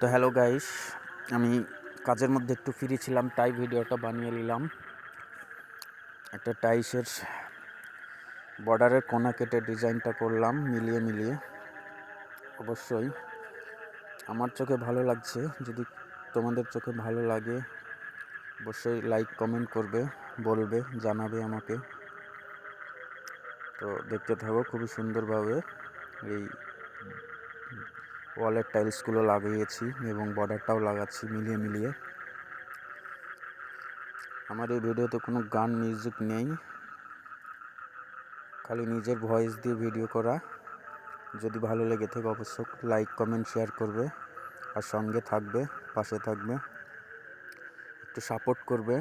তো hello guys, আমি কাজের মধ্যে একটু ফ্রি ছিলাম, তাই ভিডিওটা বানিয়ে নিলাম। একটা টাইসের বর্ডারের কোনা কেটে ডিজাইনটা করলাম মিলিয়ে। অবশ্যই আমার চোখে ভালো লাগছে। যদি তোমাদের চোখে ভালো লাগে অবশ্যই লাইক কমেন্ট করবে, বলবে, জানাবে আমাকে। তো দেখতে থাকো, খুবই সুন্দরভাবে এই ওয়ালের টাইলসগুলো লাগিয়েছি এবং বর্ডারটাও লাগাচ্ছি মিলিয়ে। আমার এই ভিডিওতে কোনো গান মিউজিক নেই, খালি নিজের ভয়েস দিয়ে ভিডিও করা। যদি ভালো লেগে থাকে অবশ্যই লাইক কমেন্ট শেয়ার করবে, আর সঙ্গে থাকবে, পাশে থাকবে, একটু সাপোর্ট করবে।